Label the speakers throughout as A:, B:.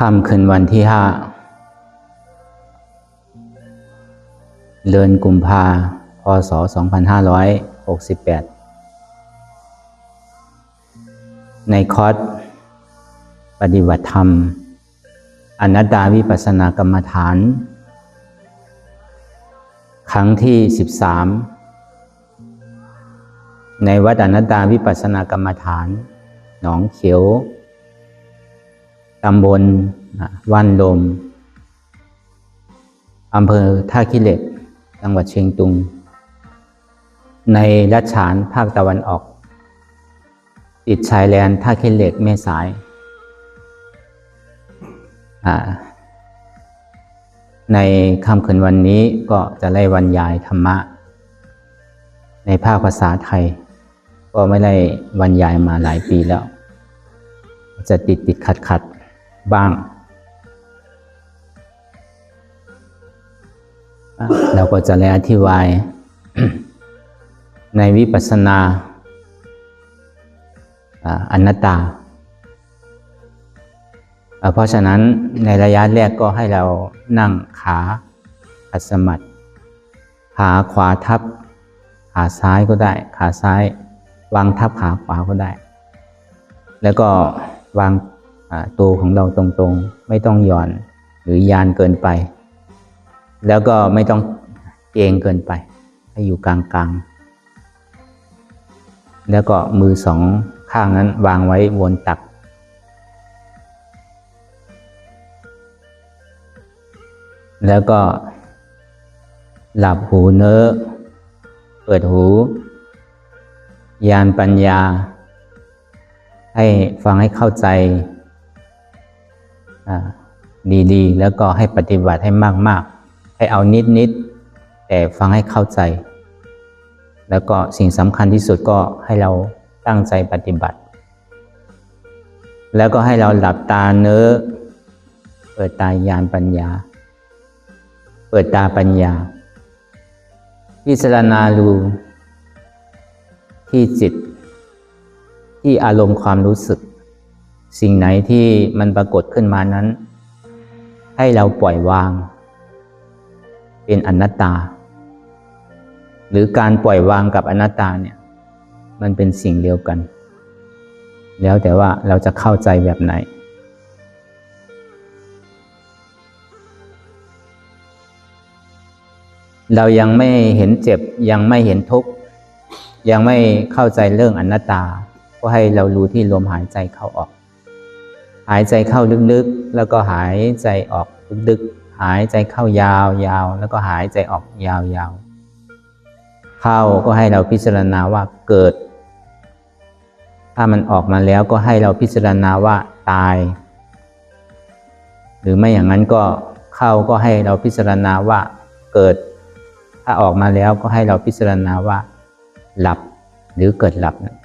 A: ค่ำคืนวันที่5เดือนกุมภาพ.ศ. 2568ในคอร์สปฏิบัติธรรมอนัตตาวิปัสสนากรรมฐานครั้งที่13ในวัดอนัตตาวิปัสสนากรรมฐานหนองเขียวตำบลว่านลมอำเภอท่าขี้เหล็กจังหวัดเชียงตุงในรัชฉานภาคตะวันออกติดชายแดนท่าขี้เหล็กแม่สายในค่ำคืนวันนี้ก็จะได้บรรยายธรรมะในภาคภาษาไทยก็ไม่ได้บรรยายมาหลายปีแล้วจะติดขัดบ้างเราก็จะได้อธิบาย ในวิปัสสนาอนัตตาเพราะฉะนั้นในระยะแรกก็ให้เรานั่งขาขัดสมาธิขาขวาทับขาซ้ายก็ได้ขาซ้ายวางทับขาขวาก็ได้แล้วก็วางตัวของเราตรงๆไม่ต้องหย่อนหรือยานเกินไปแล้วก็ไม่ต้องเกร็งเกินไปให้อยู่กลางๆแล้วก็มือสองข้างนั้นวางไว้บนตักแล้วก็หลับหูเนื้อเปิดหูญาณปัญญาให้ฟังให้เข้าใจดีๆแล้วก็ให้ปฏิบัติให้มากๆให้เอานิดๆแต่ฟังให้เข้าใจแล้วก็สิ่งสำคัญที่สุดก็ให้เราตั้งใจปฏิบัติแล้วก็ให้เราหลับตาเนื้อเปิดตาญาณปัญญาเปิดตาปัญญาพิจารณาดูที่จิตที่อารมณ์ความรู้สึกสิ่งไหนที่มันปรากฏขึ้นมานั้นให้เราปล่อยวางเป็นอนัตตาหรือการปล่อยวางกับอนัตตาเนี่ยมันเป็นสิ่งเดียวกันแล้วแต่ว่าเราจะเข้าใจแบบไหนเรายังไม่เห็นเจ็บยังไม่เห็นทุกข์ยังไม่เข้าใจเรื่องอนัตตาก็ให้เรารู้ที่ลมหายใจเข้าออกหายใจเข้าลึกๆแล้วก็หายใจออกลึกๆหายใจเข้ายาวๆแล้วก็หายใจออกยาวๆเข้าก็ให้เราพิจารณาว่าเกิดถ้ามันออกมาแล้วก็ให้เราพิจารณาว่าตายหรือไม่อย่างนั้นก็เข้าก็ให้เราพิจารณาว่าเกิดถ้าออกมาแล้วก็ให้เราพิจารณาว่าหลับหรือเกิดหลับนะ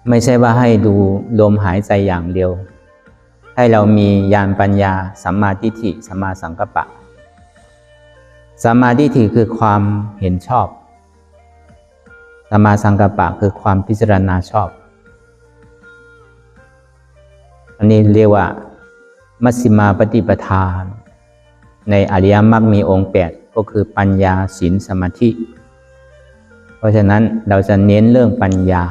A: ไม่ใช่ว่าให้ดูลมหายใจอย่างเดียวให้เรามีญาณปัญญาสัมมาทิฏฐิสัมมาสังกัปปะสัมมาทิฏฐิคือความเห็นชอบสัมมาสังกัปปะคือความพิจารณาชอบอันนี้เรียกว่ามัชฌิมาปฏิปทาในอริยมรรคมีองค์8ก็คือปัญญาศีลสมาธิเพราะฉะนั้นเราจะเน้นเรื่องปัญญา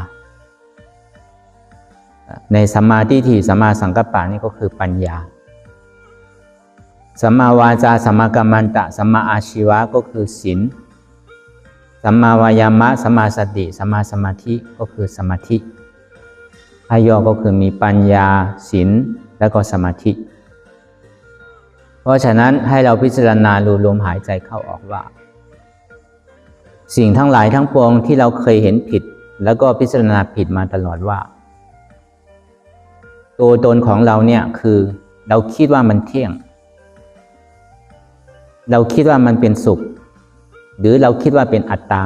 A: ในสัมมาทิฏฐิสัมมาสังกัปปะนี่ก็คือปัญญาสัมมาวาจาสัมมากัมมันตะสัมมาอาชีวะก็คือศีลสัมมาวายามะสัมมาสติสัมมาสมาธิก็คือสมาธิถ้าย่อก็คือมีปัญญาศีลแล้วก็สมาธิเพราะฉะนั้นให้เราพิจารณาดูลมหายใจเข้าออกว่าสิ่งทั้งหลายทั้งปวงที่เราเคยเห็นผิดแล้วก็พิจารณาผิดมาตลอดว่าตัวตนของเราเนี่ยคือเราคิดว่ามันเที่ยงเราคิดว่ามันเป็นสุขหรือเราคิดว่าเป็นอัตตา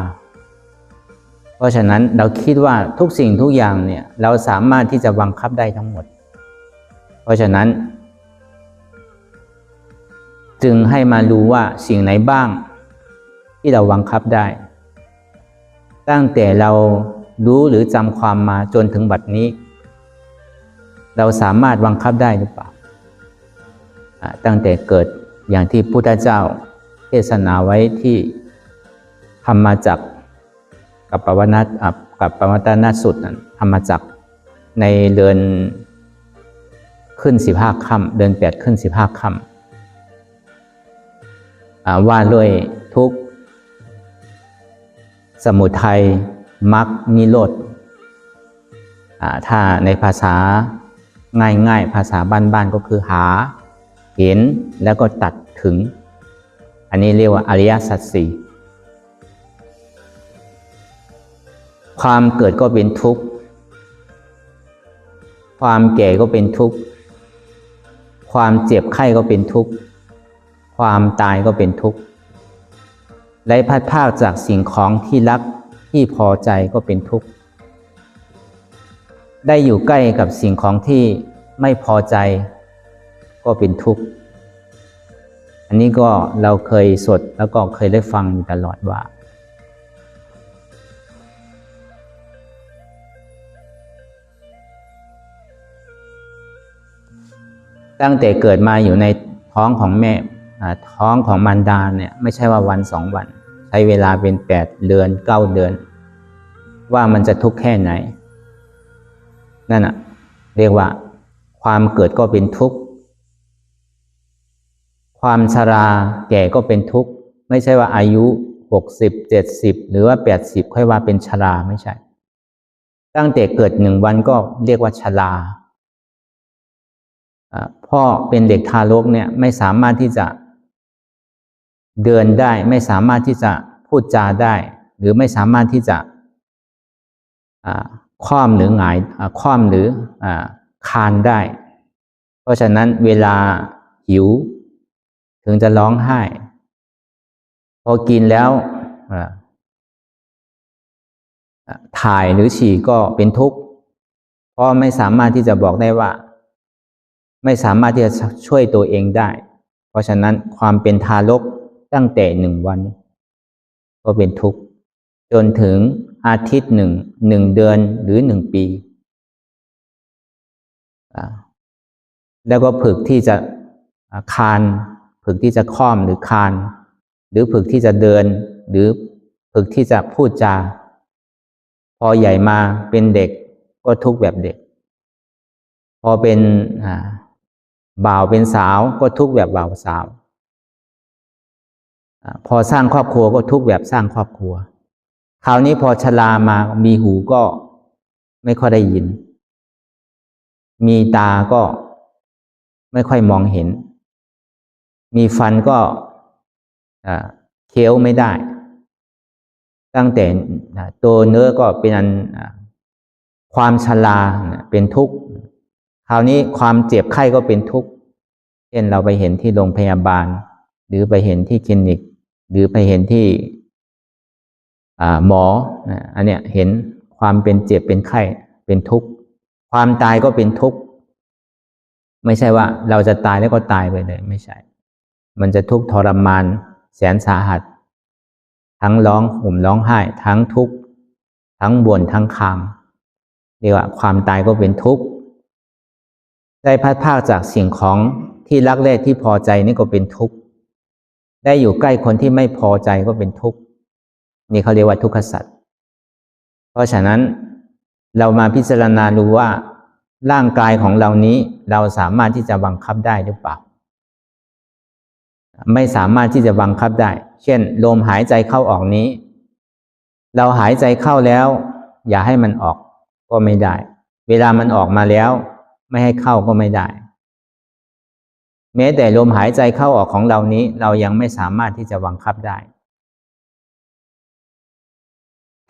A: เพราะฉะนั้นเราคิดว่าทุกสิ่งทุกอย่างเนี่ยเราสามารถที่จะบังคับได้ทั้งหมดเพราะฉะนั้นจึงให้มารู้ว่าสิ่งไหนบ้างที่เราบังคับได้ตั้งแต่เรารู้หรือจำความมาจนถึงบัดนี้ เราสามารถบังคับได้หรือเปล่าตั้งแต่เกิดอย่างที่พุทธเจ้าเทศนาไว้ที่ธรรมจักรกับปวัตตนสูตรนั้นธรรมจักรในเดือนขึ้น15 ค่ำเดือน8ขึ้น15 ค่ำว่าด้วยทุกข์สมุทัยมรรคนิโรธถ้าในภาษาง่ายๆภาษาบ้านๆก็คือหาเห็นแล้วก็ตัดถึงอันนี้เรียกว่าอริยสัจสี่ความเกิดก็เป็นทุกข์ความแก่ก็เป็นทุกข์ความเจ็บไข้ก็เป็นทุกข์ความตายก็เป็นทุกข์ได้พัดพรากจากสิ่งของที่รักที่พอใจก็เป็นทุกข์ได้อยู่ใกล้กับสิ่งของที่ไม่พอใจก็เป็นทุกข์อันนี้ก็เราเคยสวดแล้วก็เคยได้ฟังอยู่ตลอดว่าตั้งแต่เกิดมาอยู่ในท้องของแม่ท้องของมารดาเนี่ยไม่ใช่ว่าวัน2 วันใช้เวลาเป็น8 เดือน 9 เดือนว่ามันจะทุกข์แค่ไหนนั่นเรียกว่าความเกิดก็เป็นทุกข์ความชราแก่ก็เป็นทุกข์ไม่ใช่ว่าอายุ60 70หรือว่า80ค่อยว่าเป็นชราไม่ใช่ตั้งแต่เกิด1 วันก็เรียกว่าชราพ่อเป็นเด็กทารกเนี่ยไม่สามารถที่จะเดินได้ไม่สามารถที่จะพูดจาได้หรือไม่สามารถที่จะคว่ำหรือหงายคว่ำหรือคลานได้เพราะฉะนั้นเวลาหิวถึงจะร้องไห้พอกินแล้วถ่ายหรือฉี่ก็เป็นทุกข์เพราะไม่สามารถที่จะบอกได้ว่าไม่สามารถที่จะช่วยตัวเองได้เพราะฉะนั้นความเป็นทารกตั้งแต่1 วันก็เป็นทุกข์จนถึงอาทิตย์1 เดือนหรือ1 ปีแล้วก็ฝึกที่จะคลานฝึกที่จะค่อมหรือคลานหรือฝึกที่จะเดินหรือฝึกที่จะพูดจาพอใหญ่มาเป็นเด็กก็ทุกข์แบบเด็กพอเป็นบ่าวเป็นสาวก็ทุกข์แบบบ่าวสาวพอสร้างครอบครัวก็ทุกข์แบบสร้างครอบครัวคราวนี้พอชรามามีหูก็ไม่ค่อยได้ยินมีตาก็ไม่ค่อยมองเห็นมีฟันก็เคี้ยวไม่ได้ตั้งแต่ตัวเนื้อก็เป็นความชราเป็นทุกข์คราวนี้ความเจ็บไข้ก็เป็นทุกข์เช่นเราไปเห็นที่โรงพยาบาลหรือไปเห็นที่คลินิกหรือไปเห็นที่หมออันเนี้ยเห็นความเป็นเจ็บเป็นไข้เป็นทุกข์ความตายก็เป็นทุกข์ไม่ใช่ว่าเราจะตายแล้วก็ตายไปเลยไม่ใช่มันจะทุกข์ทรมานแสนสาหัสทั้งร้องห่มร้องไห้ทั้งทุกข์ทั้งบ่นทั้งคางเรียกว่าความตายก็เป็นทุกข์ได้พัดพรากจากสิ่งของที่รักใคร่ที่พอใจนี่ก็เป็นทุกข์ได้อยู่ใกล้คนที่ไม่พอใจก็เป็นทุกข์นี่เขาเรียกว่าทุกขสัจเพราะฉะนั้นเรามาพิจารณาดูว่าร่างกายของเรานี้เราสามารถที่จะบังคับได้หรือเปล่าไม่สามารถที่จะบังคับได้เช่นลมหายใจเข้าออกนี้เราหายใจเข้าแล้วอย่าให้มันออกก็ไม่ได้เวลามันออกมาแล้วไม่ให้เข้าก็ไม่ได้แม้แต่ลมหายใจเข้าออกของเรานี้เรายังไม่สามารถที่จะบังคับได้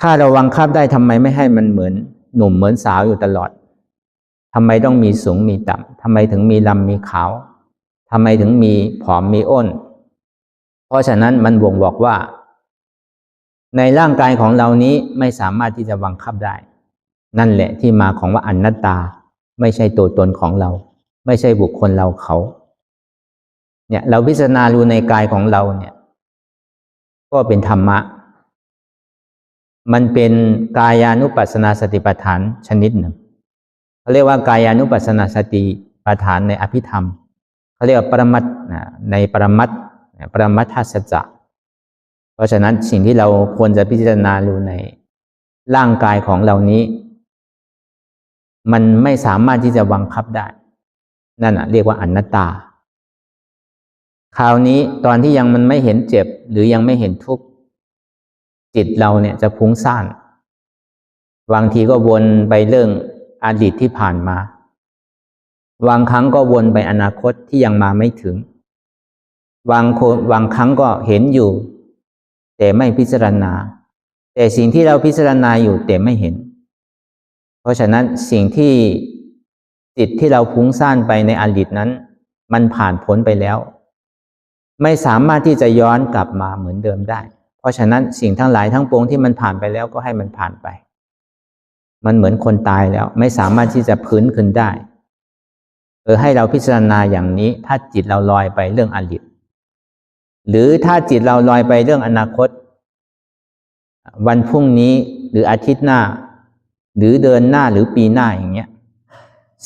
A: ถ้าเราบังคับได้ทำไมไม่ให้มันเหมือนหนุ่มเหมือนสาวอยู่ตลอดทำไมต้องมีสูงมีต่ำทำไมถึงมีลำมีขาวทำไมถึงมีผอมมีอ้นเพราะฉะนั้นมันบ่งบอกว่าในร่างกายของเรานี้ไม่สามารถที่จะบังคับได้นั่นแหละที่มาของว่าอนัตตาไม่ใช่ตัวตนของเราไม่ใช่บุคคลเราเขาเนี่ยเราพิจารณาดูในกายของเราเนี่ยก็เป็นธรรมะมันเป็นกายานุปัสสนาสติปัฏฐานชนิดหนึ่ง เขาเรียกว่ากายานุปัสสนาสติปัฏฐานในอภิธรรมเขาเรียกว่าปรมัตถ์ในปรมัตถสัจจะเพราะฉะนั้นสิ่งที่เราควรจะพิจารณาดูในร่างกายของเรานี้มันไม่สามารถที่จะบังคับได้นั่นเรียกว่าอนัตตาคราวนี้ตอนที่ยังมันไม่เห็นเจ็บหรือยังไม่เห็นทุกข์จิตเราเนี่ยจะฟุ้งซ่านบางทีก็วนไปเรื่องอดีตที่ผ่านมาบางครั้งก็วนไปอนาคตที่ยังมาไม่ถึงบางครั้งก็เห็นอยู่แต่ไม่พิจารณาแต่สิ่งที่เราพิจารณาอยู่แต่ไม่เห็นเพราะฉะนั้นสิ่งที่จิตที่เราฟุ้งซ่านไปในอดีตนั้นมันผ่านพ้นไปแล้วไม่สามารถที่จะย้อนกลับมาเหมือนเดิมได้เพราะฉะนั้นสิ่งทั้งหลายทั้งปวงที่มันผ่านไปแล้วก็ให้มันผ่านไปมันเหมือนคนตายแล้วไม่สามารถที่จะฟื้นขึ้นได้ให้เราพิจารณาอย่างนี้ถ้าจิตเราลอยไปเรื่องอดีตหรือถ้าจิตเราลอยไปเรื่องอนาคตวันพรุ่งนี้หรืออาทิตย์หน้าหรือเดือนหน้าหรือปีหน้าอย่างเงี้ย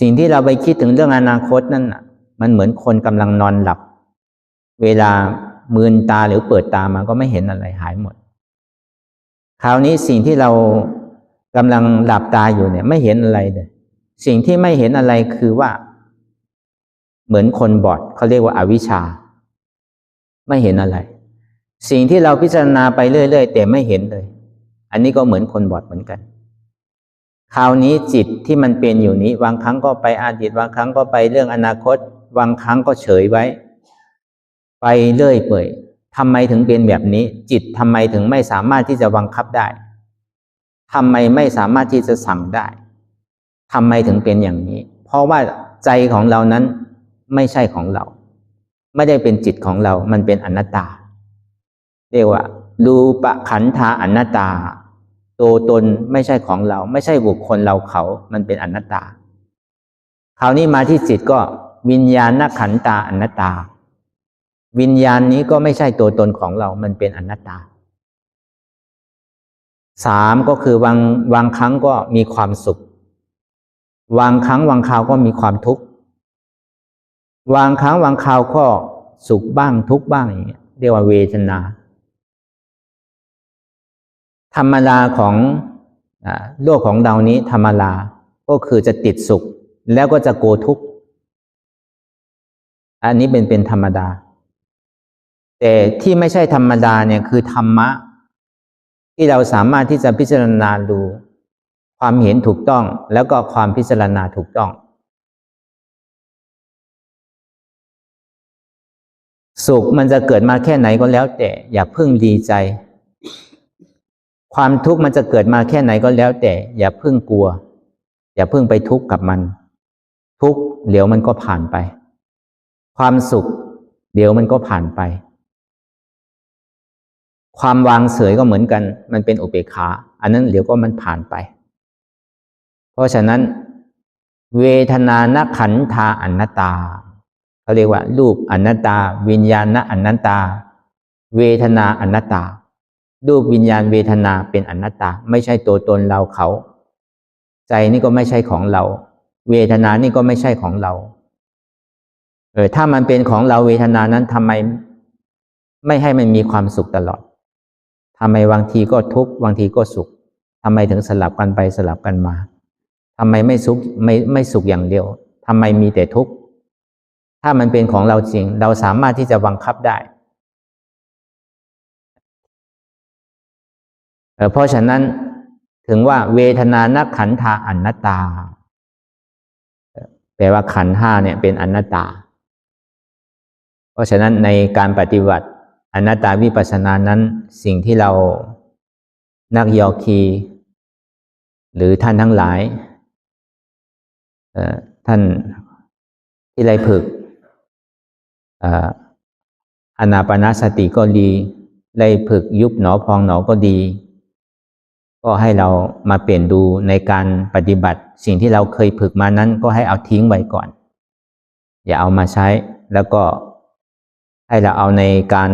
A: สิ่งที่เราไปคิดถึงเรื่องอนาคตนั่นน่ะมันเหมือนคนกำลังนอนหลับเวลามืนตาหรือเปิดตามาก็ไม่เห็นอะไรหายหมดคราวนี้สิ่งที่เรากำลังหลับตาอยู่เนี่ยไม่เห็นอะไรเลยสิ่งที่ไม่เห็นอะไรคือว่าเหมือนคนบอดเขาเรียกว่าอวิชชาไม่เห็นอะไรสิ่งที่เราพิจารณาไปเรื่อยๆแต่ไม่เห็นเลยอันนี้ก็เหมือนคนบอดเหมือนกันคราวนี้จิตที่มันเป็นอยู่นี้บางครั้งก็ไปอดีตบางครั้งก็ไปเรื่องอนาคตบางครั้งก็เฉยไว้ไปเรื่อยเปื่อยทำไมถึงเป็นแบบนี้จิตทำไมถึงไม่สามารถที่จะบังคับได้ทำไมไม่สามารถที่จะสั่งได้ทำไมถึงเป็นอย่างนี้เพราะว่าใจของเรานั้นไม่ใช่ของเราไม่ได้เป็นจิตของเรามันเป็นอนัตตาเรียกว่ารูปขันธาอนัตตาตัวตนไม่ใช่ของเราไม่ใช่บุคคลเราเขามันเป็นอนัตตาคราวนี้มาที่จิตก็วิญญาณขันธาอนัตตาวิญญาณนี้ก็ไม่ใช่ตัวตนของเรามันเป็นอนัตตาสามก็คือบางครั้งก็มีความสุขบางครั้งบางคราวก็มีความทุกข์บางครั้งบางคราวก็สุขบ้างทุกข์บ้างอย่างเงี้ยเรียกว่าเวทนาธรรมดาของโลกของเรานี้ธรรมดาก็คือจะติดสุขแล้วก็จะโกรธทุกข์อันนี้เป็นธรรมดาแต่ที่ไม่ใช่ธรรมดาเนี่ยคือธรรมะที่เราสามารถที่จะพิจารณาดูความเห็นถูกต้องแล้วก็ความพิจารณาถูกต้องสุขมันจะเกิดมาแค่ไหนก็แล้วแต่อย่าเพิ่งดีใจความทุกข์มันจะเกิดมาแค่ไหนก็แล้วแต่อย่าเพิ่งกลัวอย่าเพิ่งไปทุกข์กับมันทุกข์เดี๋ยวมันก็ผ่านไปความสุขเดี๋ยวมันก็ผ่านไปความวางเฉยก็เหมือนกันมันเป็นอุเบกขาอันนั้นเดี๋ยวก็มันผ่านไปเพราะฉะนั้นเวทนานขันธาอนัตตาเขาเรียกว่ารูปอนัตตาวิญญาณอนัตตาเวทนาอนัตตารูปวิญญาณเวทนาเป็นอนัตตาไม่ใช่ตัวตนเราเขาใจนี่ก็ไม่ใช่ของเราเวทนานี่ก็ไม่ใช่ของเราถ้ามันเป็นของเราเวทนานั้นทำไมไม่ให้มันมีความสุขตลอดทำไมบางทีก็ทุกข์บางทีก็สุขทำไมถึงสลับกันไปสลับกันมาทำไมไม่สุขอย่างเดียวทำไมมีแต่ทุกข์ถ้ามันเป็นของเราจริงเราสามารถที่จะบังคับได้เพราะฉะนั้นถึงว่าเวทนานขันธาอนัตตาแปลว่าขันธ์ห้าเนี่ยเป็นอนัตตาเพราะฉะนั้นในการปฏิบัติอนัตตาวิปัสสนานั้นสิ่งที่เรานักโยคีหรือท่านทั้งหลายท่านที่ได้ฝึกอานาปานสติก็ดีได้ฝึกยุบหนอพองหนอก็ดีก็ให้เรามาเปลี่ยนดูในการปฏิบัติสิ่งที่เราเคยฝึกมานั้นก็ให้เอาทิ้งไว้ก่อนอย่าเอามาใช้แล้วก็ให้เราเอาในการ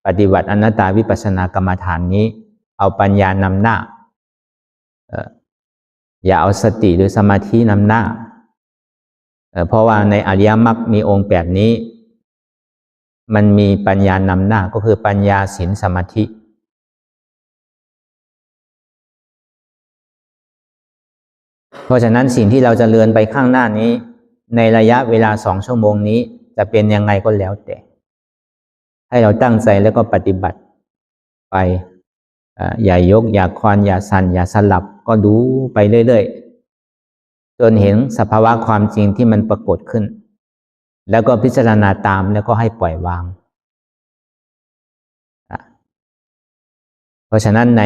A: ปฏิบัติอนัตตาวิปัสสนากรรมฐานนี้เอาปัญญานำหน้า อย่าเอาสติหรือสมาธินำหน้าเพราะว่าในอริยมรรคมีองค์8นี้มันมีปัญญานำหน้าก็คือปัญญาศีลสมาธิเพราะฉะนั้นสิ่งที่เราจะเลื่อนไปข้างหน้านี้ในระยะเวลา2 ชั่วโมงนี้จะเป็นยังไงก็แล้วแต่ให้เราตั้งใจแล้วก็ปฏิบัติไปอย่ายกอย่าคลอนอย่าสั่นอย่าสลับก็ดูไปเรื่อยๆจนเห็นสภาวะความจริงที่มันปรากฏขึ้นแล้วก็พิจารณาตามแล้วก็ให้ปล่อยวางเพราะฉะนั้นใน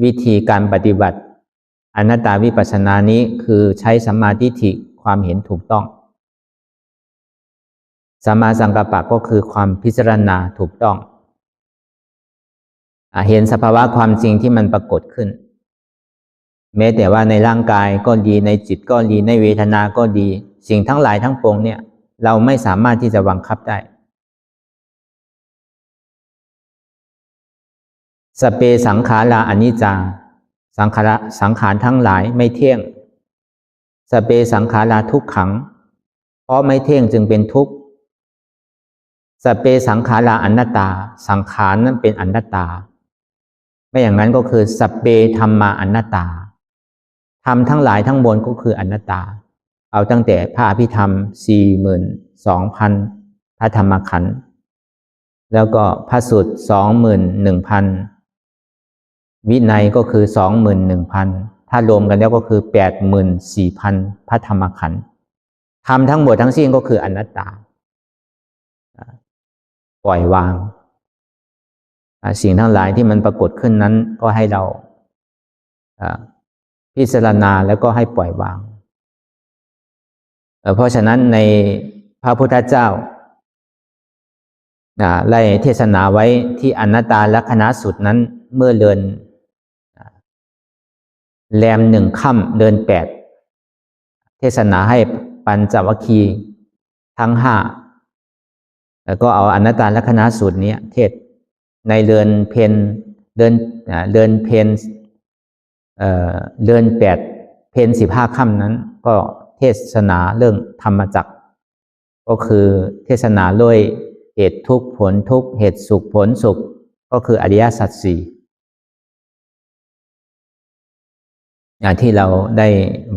A: วิธีการปฏิบัติอนัตตาวิปัสสนานี้คือใช้สัมมาทิฏฐิความเห็นถูกต้องสัมมาสังกัปปะก็คือความพิจารณาถูกต้องเห็นสภาวะความจริงที่มันปรากฏขึ้นแม้แต่ว่าในร่างกายก็ดีในจิตก็ดีในเวทนาก็ดีสิ่งทั้งหลายทั้งปวงเนี่ยเราไม่สามารถที่จะบังคับได้สเปสังขาราอนิจจาสังขารทั้งหลายไม่เที่ยงสเปสังขาราทุกขังเพราะไม่เที่ยงจึงเป็นทุกข์สเปสังขาราอนัตตาสังขารนั้นเป็นอนัตตาไม่อย่างนั้นก็คือสเปธัมมาอนัตตาธรรมทั้งหลายทั้งมวลก็คืออนัตตาเอาตั้งแต่พระอภิธรรม 42,000 พระธรรมขันธ์แล้วก็พระสูตร 21,000 วินัยก็คือ 21,000 ถ้ารวมกันแล้วก็คือ 84,000 พระธรรมขันธ์ธรรมทั้งหมดทั้งสิ้นก็คืออนัตตาปล่อยวางสิ่งทั้งหลายที่มันปรากฏขึ้นนั้นก็ให้เราพิจารณาแล้วก็ให้ปล่อยวางเพราะฉะนั้นในพระพุทธเจ้าได้เทศนาไว้ที่อนัตตลักขณสูตรนั้นเมื่อเดือนแรม1 ค่ำเดือน8เทศนาให้ปัญจวัคคีย์ทั้ง5แล้วก็เอาอนัตตลักขณสูตรนี้เทศในเดือนเพ็ญเดือนเพ็ญเดือน8เพ็ญ15 ค่ำนั้นก็เทศนาเรื่องธรรมจักรก็คือเทศนาด้วยเหตุทุกข์ผลทุกข์เหตุสุขผลสุขก็คืออริยสัจ 4อย่างที่เราได้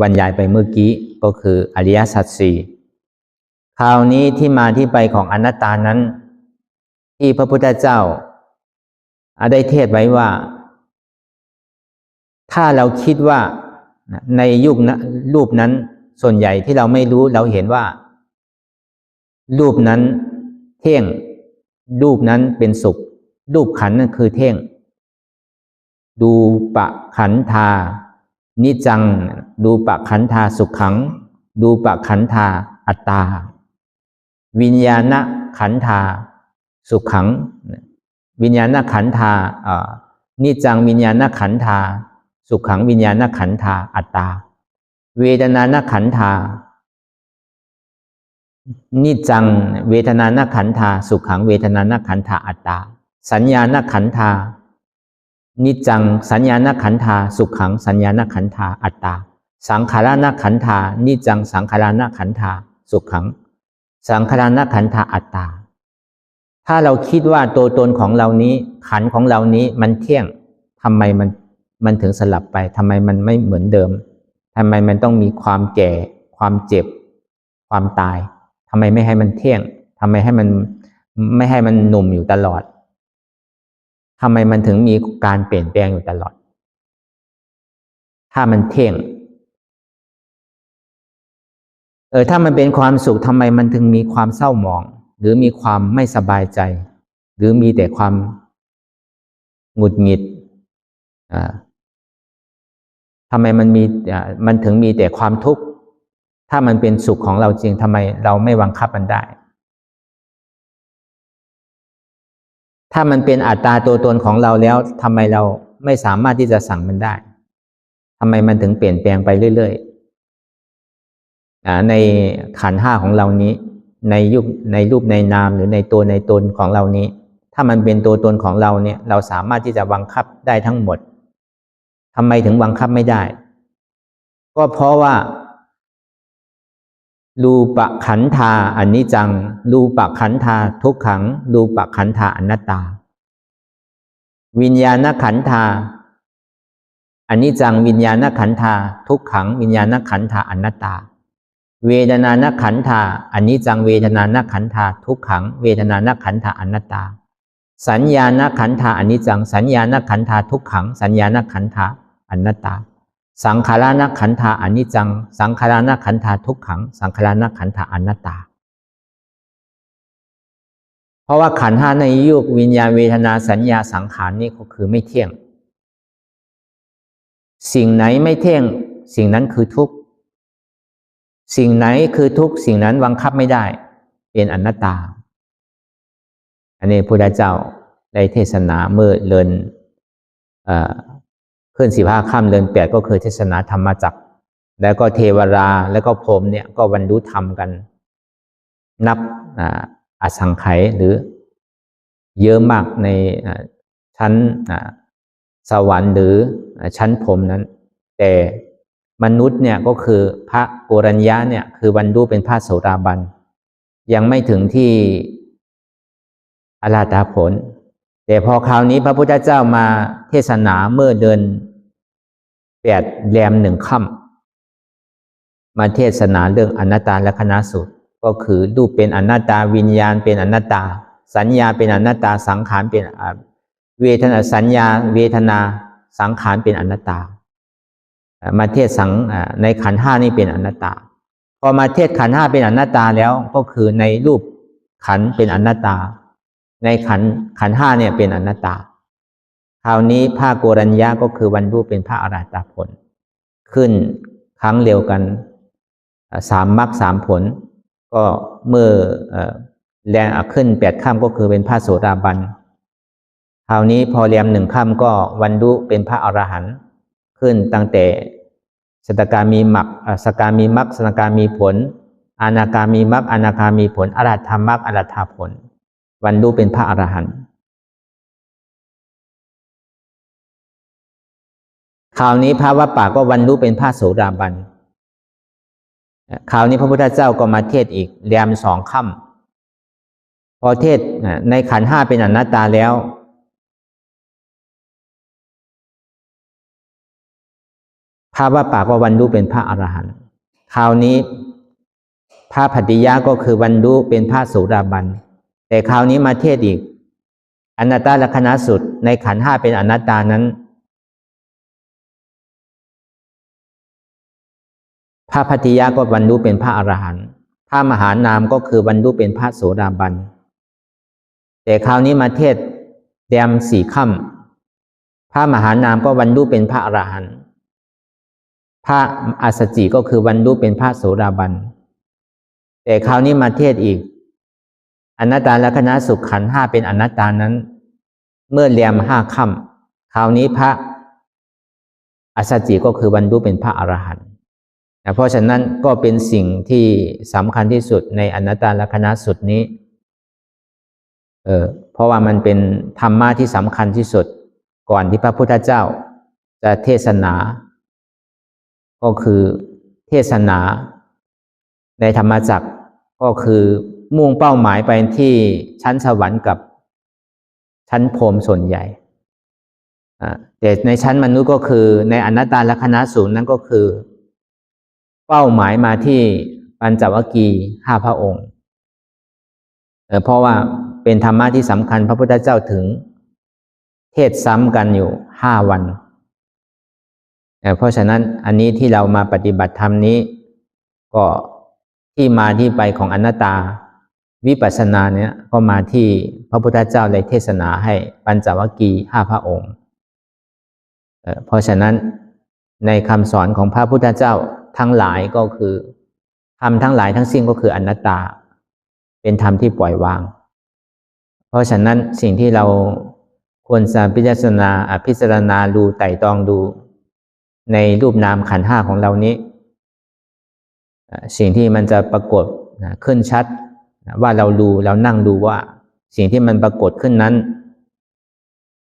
A: บรรยายไปเมื่อกี้ก็คืออริยสัจ 4คราวนี้ที่มาที่ไปของอนัตตานั้นที่พระพุทธเจ้าได้เทศไว้ว่าถ้าเราคิดว่าในยุคนั้นรูปนั้นส่วนใหญ่ที่เราไม่รู้เราเห็นว่ารูปนั้นเที่ยงรูปนั้นเป็นสุขรูปขันธ์นั่นคือเที่ยงดูปะขันธานิจังดูปะขันธาสุขขังดูปะขันธาอัตตาวิญญาณขันธาสุขขังวิญญาณขันธานิจังวิญญาณขันธาสุขขังวิญญาณขันธาอัตตาเวทนานขันธานิจังเวทนานขันธาสุขขังเวทนานขันธาอัตตาสัญญานขันธานิจังสัญญานขันธาสุขขังสัญญานขันธาอัตตาสังขารนขันธานิจังสังขารนขันธาสุขขังสังขารนขันธาอัตตาถ้าเราคิดว่าตัวตนของเรานี้ขันธ์ของเรานี้มันเที่ยงทำไมมันถึงสลับไปทำไมมันไม่เหมือนเดิมทำไมมันต้องมีความแก่ความเจ็บความตายทำไมไม่ให้มันเที่ยงทำไมไม่ให้มันหนุ่มอยู่ตลอดทำไมมันถึงมีการเปลี่ยนแปลงอยู่ตลอดถ้ามันเที่ยงถ้ามันเป็นความสุขทำไมมันถึงมีความเศร้าหมองหรือมีความไม่สบายใจหรือมีแต่ความหงุดหงิดทำไมมันถึงมีแต่ความทุกข์ถ้ามันเป็นสุขของเราจริงทำไมเราไม่บังคับมันได้ถ้ามันเป็นอัตตาตัวตนของเราแล้วทำไมเราไม่สามารถที่จะสั่งมันได้ทำไมมันถึงเปลี่ยนแปลงไปเรื่อยๆในขันธ์ 5ของเรานี้ในรูปในนามหรือในตัวในตนของเรานี้ถ้ามันเป็นตัวตนของเราเนี่ยเราสามารถที่จะบังคับได้ทั้งหมดทำไมถึงบังคับไม่ได้ ก็เพราะว่ารูปขันธาอนิจจังรูปขันธาทุกขังรูปขันธาอนัตตาวิญญาณขันธาอนิจจังวิญญาณขันธาทุกขังวิญญาณขันธาอนัตตาเวทนานขันธาอนิจจังเวทนานขันธาทุกขังเวทนานขันธาอนัตตาสัญญาณขันธาอนิจจังสัญญาณขันธาทุกขังสัญญาณขันธาอนัตตาสังขารนขันธาอนิจจังสังขารนขันธาทุกขังสังขารนขันธาอนัตตาเพราะว่าขันธ์ห้าในยุควิญญาณเวทนาสัญญาสังขารนี่ก็คือไม่เที่ยงสิ่งไหนไม่เที่ยงสิ่งนั้นคือทุกข์สิ่งไหนคือทุกข์สิ่งนั้นบังคับไม่ได้เป็นอนัตตาอันนี้พระพุทธเจ้าได้เทศนาเมื่อเดือนขึ้น15 ค่ำเดือน 8ก็คือเทศนาธรรมจักรแล้วก็เทวราแล้วก็พรหมเนี่ยก็บรรลุธรรมกันนับอสังไขยหรือเยอะมากในชั้นสวรรค์หรือชั้นพรหมนั้นแต่มนุษย์เนี่ยก็คือพระโกรัญญะเนี่ยคือบรรลุเป็นพระโสดาบันยังไม่ถึงที่อรหัตผลแต่พอคราวนี้พระพุทธเจ้ามาเทศนาเมื่อเดือน 8 แรม 1 ค่ำมาเทศนาเรื่องอนัตตลักขณสูตรก็คือรูปเป็นอนัตตาวิญญาณเป็นอนัตตาสัญญาเป็นอนัตตาสังขารเป็นเวทนาสัญญาเวทนาสังขารเป็นอนัตตามาเทศในขันธ์ห้านี่เป็นอนัตตาพอมาเทศขันธ์ห้าเป็นอนัตตาแล้วก็คือในรูปขันธ์เป็นอนัตตาในขันธ์ห้าเนี่ยเป็นอนัตตาคราวนี้พระโกรัญญะก็คือวันรูปเป็นพระอรหัตผลขึ้นครั้งเร็วกัน3 มรรค 3 ผลก็เมื่อแรงขึ้น8 ค่ำก็คือเป็นพระโสดาบันคราวนี้พอแรม 1 ค่ำก็วันรุเป็นพระอรหันต์ขึ้นตั้งแต่สกามีมรรคสกามีมรรคสกามีผลอนาคามีมรรคอนาคามีผลอรหัตถมรรคอรหัตถผลวันรุเป็นพระอรหันต์คราวนี้พระวัปปะก็วันรุเป็นพระโสดาบันคราวนี้พระพุทธเจ้าก็มาเทศอีกแรม 2 ค่ำพอเทศในขันธ์ห้าเป็นอนัตตาแล้วพระวัปปะก็วันรุเป็นพระอรหันต์คราวนี้พระภัตติยะก็คือวันรุเป็นพระโสดาบันแต่คราวนี้มาเทศอีกอนัตตลักขณสูตรในขันธ์ห้าเป็นอนัตตานั้นพระภัตติยะก็บรรลุเป็นพระอรหันต์พระมหานามก็คือบรรลุเป็นพระโสดาบันแต่คราวนี้มาเทศแรม 4 ค่ำพระมหานามก็บรรลุเป็นพระอรหันต์พระอัสสจิก็คือบรรลุเป็นพระโสดาบันแต่คราวนี้มาเทศอีกอนัตตลักขณสูตรขันธ์ห้าเป็นอนัตตานั้นเมื่อแรม 5 ค่ำคราวนี้พระอัสสจิก็คือบรรลุเป็นพระอรหันต์เพราะฉะนั้นก็เป็นสิ่งที่สำคัญที่สุดในอนัตตลักขณสูตรนี้เพราะว่ามันเป็นธรรมะที่สำคัญที่สุดก่อนที่พระพุทธเจ้าจะเทศนาก็คือเทศนาในธรรมจักรก็คือมุ่งเป้าหมายไปที่ชั้นสวรรค์กับชั้นพรหมส่วนใหญ่แต่ในชั้นมนุษย์ก็คือในอนัตตลักขณสูตรนั้นก็คือเป้าหมายมาที่ปัญจวัคคีย์5 พระองค์เพราะว่าเป็นธรรมะที่สำคัญพระพุทธเจ้าถึงเทศซ้ำกันอยู่5 วันเพราะฉะนั้นอันนี้ที่เรามาปฏิบัติธรรมนี้ก็ที่มาที่ไปของอนัตตาวิปัสสนาเนี่ยก็มาที่พระพุทธเจ้าได้เทศนาให้ปัญจวัคคีย์5 พระองค์เพราะฉะนั้นในคำสอนของพระพุทธเจ้าทั้งหลายก็คือธรรมทั้งหลายทั้งสิ้นก็คืออนัตตาเป็นธรรมที่ปล่อยวางเพราะฉะนั้นสิ่งที่เราควรจะพิจารณาดูไต่ตรองดูในรูปนามขันธ์ห้าของเรานี้สิ่งที่มันจะปรากฏขึ้นชัดว่าเรานั่งดูว่าสิ่งที่มันปรากฏขึ้นนั้น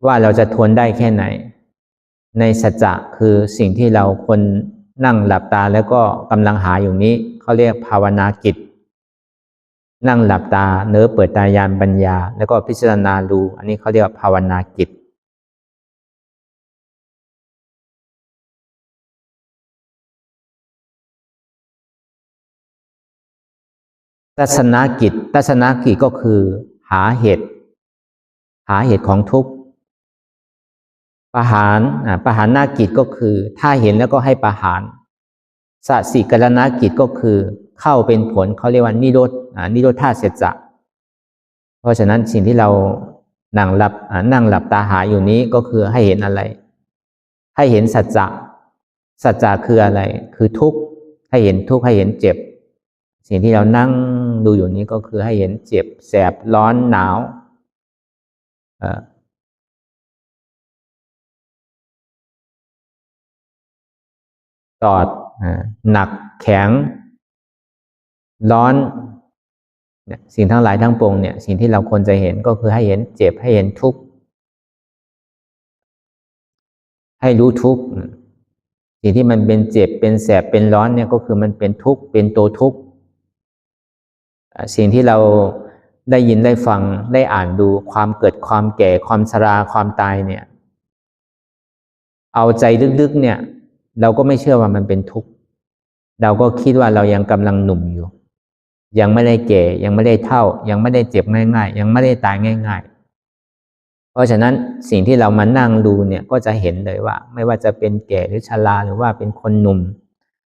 A: ว่าเราจะทนได้แค่ไหนในสัจจะคือสิ่งที่เราควร นั่งหลับตาแล้วก็กำลังหาอยู่นี้เขาเรียกภาวนากิจนั่งหลับตาเนื้อเปิดตาญาณปัญญาแล้วก็พิจารณาดูอันนี้เขาเรียกภาวนากิจทัศนกิจก็คือหาเหตุของทุกข์ประหารนากิจก็คือถ้าเห็นแล้วก็ให้ประหารสสิกรณกิจก็คือเข้าเป็นผลเขาเรียกว่านิโรธาเสจจะเพราะฉะนั้นสิ่งที่เรานั่งหลับตาหาอยู่นี้ก็คือให้เห็นอะไรให้เห็นสัจจะคืออะไรคือทุกข์ให้เห็นทุกข์ให้เห็นเจ็บสิ่งที่เรานั่งดูอยู่นี้ก็คือให้เห็นเจ็บแสบร้อนหนาวตอดหนักแข็งร้อนเนี่ยสิ่งทั้งหลายทั้งปวงเนี่ยสิ่งที่เราควรจะเห็นก็คือให้เห็นเจ็บให้เห็นทุกข์ให้รู้ทุกข์สิ่งที่มันเป็นเจ็บเป็นแสบเป็นร้อนเนี่ยก็คือมันเป็นทุกข์เป็นตัวทุกข์สิ่งที่เราได้ยินได้ฟังได้อ่านดูความเกิดความแก่ความชราความตายเนี่ยเอาใจลึกๆเนี่ยเราก็ไม่เชื่อว่ามันเป็นทุกข์เราก็คิดว่าเรายังกำลังหนุ่มอยู่ยังไม่ได้แก่ยังไม่ได้เฒ่ายังไม่ได้เจ็บง่ายๆยังไม่ได้ตายง่ายๆเพราะฉะนั้นสิ่งที่เรามานั่งดูเนี่ยก็จะเห็นเลยว่าไม่ว่าจะเป็นแก่หรือชราหรือว่าเป็นคนหนุ่ม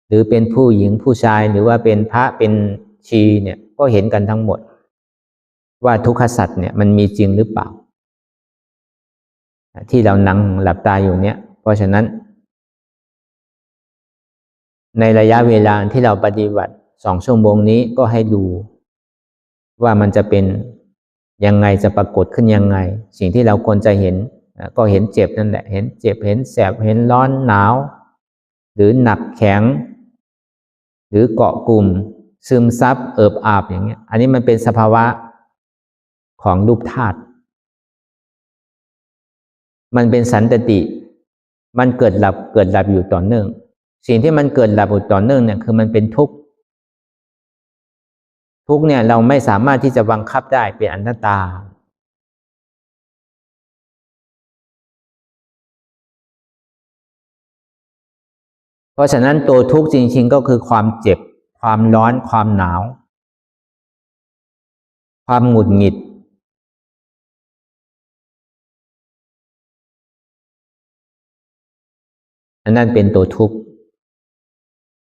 A: หรือเป็นผู้หญิงผู้ชายหรือว่าเป็นพระเป็นชีเนี่ยก็เห็นกันทั้งหมดว่าทุกขสัจเนี่ยมันมีจริงหรือเปล่าที่เรานั่งหลับตาอยู่เนี่ยเพราะฉะนั้นในระยะเวลาที่เราปฏิบัติ2 ชั่วโมงนี้ก็ให้ดูว่ามันจะเป็นยังไงจะปรากฏขึ้นยังไงสิ่งที่เราควรจะเห็นก็เห็นเจ็บนั่นแหละเห็นเจ็บเห็นแสบเห็นร้อนหนาวหรือหนักแข็งหรือเกาะกลุ่มซึมซับเอิบอาบอย่างเงี้ยอันนี้มันเป็นสภาวะของรูปธาตุมันเป็นสันตติมันเกิดดับอยู่ต่อเนื่องสิ่งที่มันเกิดดับอยู่ต่อเนื่องเนี่ยคือมันเป็นทุกข์เนี่ยเราไม่สามารถที่จะบังคับได้เป็นอนัตตาเพราะฉะนั้นตัวทุกข์จริงๆก็คือความเจ็บความร้อนความหนาวความหงุดหงิดอันนั้นเป็นตัวทุกข์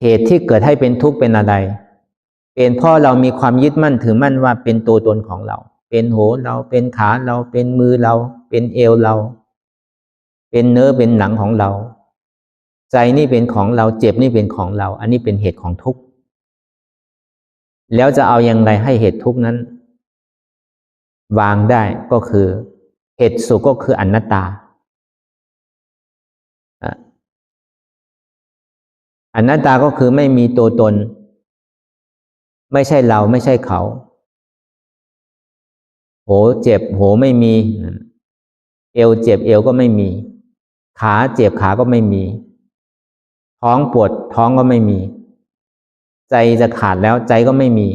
A: เหตุที่เกิดให้เป็นทุกข์เป็นอะไรเป็นเพราะเรามีความยึดมั่นถือมั่นว่าเป็นตัวตนของเราเป็นหัวเราเป็นขาเราเป็นมือเราเป็นเอวเราเป็นเนื้อเป็นหนังของเราใจนี่เป็นของเราเจ็บนี่เป็นของเราอันนี้เป็นเหตุของทุกข์แล้วจะเอาอย่างไรให้เหตุทุกข์นั้นวางได้ก็คือเหตุสุขก็คืออนัตตาอนัตตาก็คือไม่มีตัวตนไม่ใช่เราไม่ใช่เขาโหเจ็บโหไม่มีเอวเจ็บเอวก็ไม่มีขาเจ็บขาก็ไม่มีท้องปวดท้องก็ไม่มีใจจะขาดแล้วใจก็ไม่มี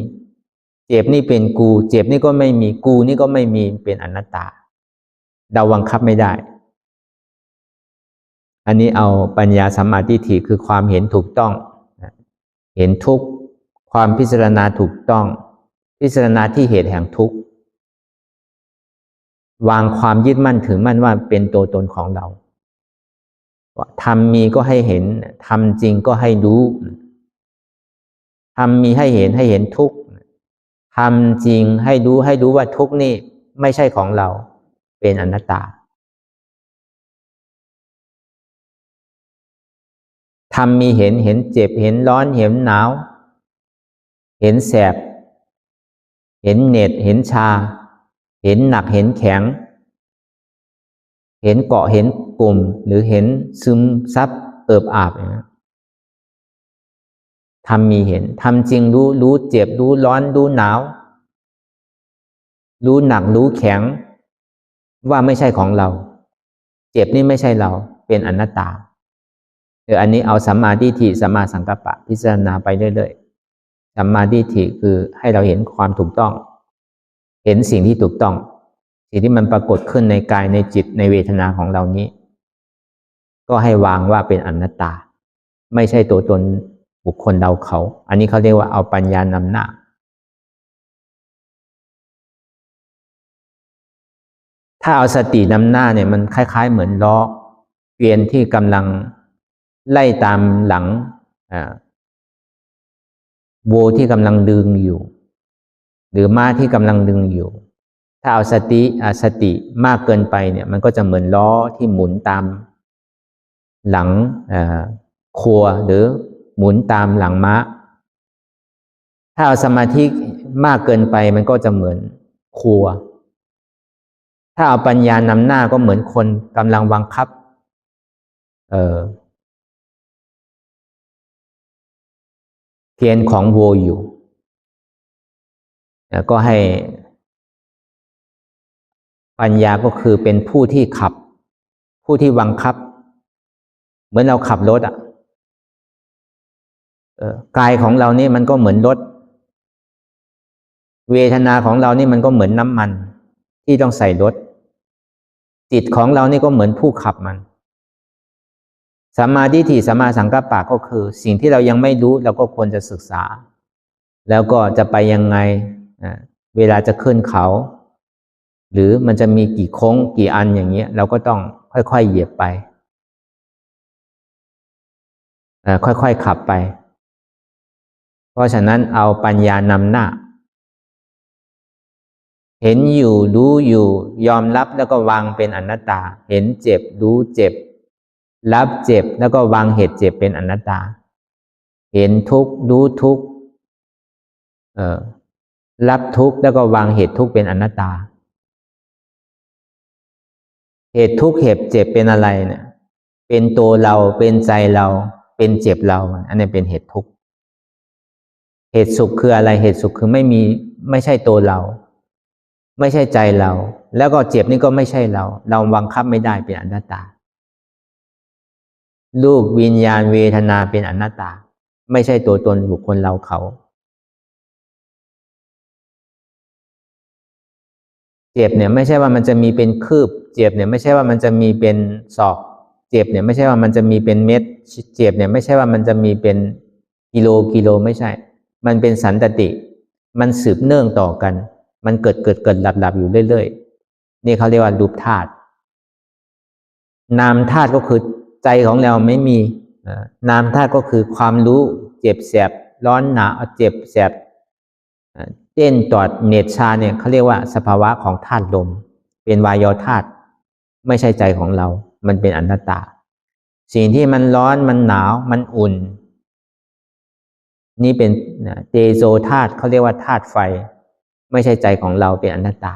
A: เจ็บนี่เป็นกูเจ็บนี่ก็ไม่มีกูนี่ก็ไม่มีเป็นอนัตตาเราบังคับไม่ได้อันนี้เอาปัญญาสัมมาทิฏฐิคือความเห็นถูกต้องเห็นทุกข์ความพิจารณาถูกต้องพิจารณาที่เหตุแห่งทุกข์วางความยึดมั่นถือมั่นว่าเป็นตัวตนของเราทำมีก็ให้เห็นทำจริงก็ให้รู้ทำมีให้เห็นทุกข์ทำจริงให้รู้ว่าทุกข์นี่ไม่ใช่ของเราเป็นอนัตตาทำมีเห็นเจ็บเห็นร้อนเห็นหนาวเห็นแสบเห็นเหน็ดเห็นชาเห็นหนักเห็นแข็งเห็นเกาะเห็นกลุ่มหรือเห็นซึมซับเอิบอาบทำมีเห็นทำจริงรู้เจ็บรู้ร้อนรู้หนาวรู้หนักรู้แข็งว่าไม่ใช่ของเราเจ็บนี่ไม่ใช่เราเป็นอนัตตา อันนี้เอาสัมมาทิฏฐิสัมมาสังกัปปะพิจารณาไปเรื่อยๆสัมมาทิฏฐิคือให้เราเห็นความถูกต้องเห็นสิ่งที่ถูกต้องสิ่งที่มันปรากฏขึ้นในกายในจิตในเวทนาของเรานี้ก็ให้วางว่าเป็นอนัตตาไม่ใช่ตัวตนบุคคลเราเขาอันนี้เขาเรียกว่าเอาปัญญานำหน้าถ้าเอาสตินำหน้าเนี่ยมันคล้ายๆเหมือนล้อเกวียนที่กำลังไล่ตามหลังวัวที่กำลังดึงอยู่หรือม้าที่กำลังดึงอยู่ถ้าเอาสติมากเกินไปเนี่ยมันก็จะเหมือนล้อที่หมุนตามหลังคัวหรือหมุนตามหลังม้าถ้าเอาสมาธิมากเกินไปมันก็จะเหมือนคัวถ้าเอาปัญญานำหน้าก็เหมือนคนกำลังบังคับเกียนของวัวอยู่ก็ให้ปัญญาก็คือเป็นผู้ที่ขับผู้ที่บังคับเหมือนเราขับรถกายของเรานี่มันก็เหมือนรถเวทนาของเรานี่มันก็เหมือนน้ำมันที่ต้องใส่รถจิตของเรานี่ก็เหมือนผู้ขับมันสัมมาทิฏฐิสัมมาสังกัปปะก็คือสิ่งที่เรายังไม่รู้เราก็ควรจะศึกษาแล้วก็จะไปยังไงเวลาจะขึ้นเขาหรือมันจะมีกี่โค้งกี่อันอย่างเงี้ยเราก็ต้องค่อยๆเหยียบไปค่อยๆขับไปเพราะฉะนั้นเอาปัญญานำหน้าเห็นอยู่รู้อยู่ยอมรับแล้วก็วางเป็นอนัตตาเห็นเจ็บรู้เจ็บรับเจ็บแล้วก็วางเหตุเจ็บเป็นอนัตตาเห็นทุกข์รู้ทุกข์รับทุกข์แล้วก็วางเหตุทุกข์เป็นอนัตตาเหตุทุกข์เหตุเจ็บเป็นอะไรเนี่ยเป็นตัวเราเป็นใจเราเป็นเจ็บเราอันนี้เป็นเหตุทุกข์เหตุสุขคืออะไรเหตุสุขคือไม่ใช่ตัวเราไม่ใช่ใจเราแล้วก็เจ็บนี่ก็ไม่ใช่เราบังคับไม่ได้เป็นอนัตตารูปวิญญาณเวทนาเป็นอนัตตาไม่ใช่ตัวตนบุคคลเราเขาเจ็บเนี่ยไม่ใช่ว่ามันจะมีเป็นคืบเจ็บเนี่ยไม่ใช่ว่ามันจะมีเป็นศอกเจ็บเนี่ยไม่ใช่ว่ามันจะมีเป็นเม็ดเจ็บเนี่ยไม่ใช่ว่ามันจะมีเป็นกิโลไม่ใช่มันเป็นสันตติมันสืบเนื่องต่อกันมันเกิดหลับอยู่เรื่อยๆนี่เขาเรียกว่ารูปธาตุนามธาตุก็คือใจของเราไม่มีนามธาตุก็คือความรู้เจ็บแสบร้อนหนาวเจ็บแสบเต้นตอดเหน็ดชาเนี่ยเขาเรียกว่าสภาวะของธาตุลมเป็นวายธาตุไม่ใช่ใจของเรามันเป็นอนัตตาสิ่งที่มันร้อนมันหนาวมันอุ่นนี่เป็นเตโชธาตุเขาเรียกว่าธาตุไฟไม่ใช่ใจของเราเป็นอนัตตา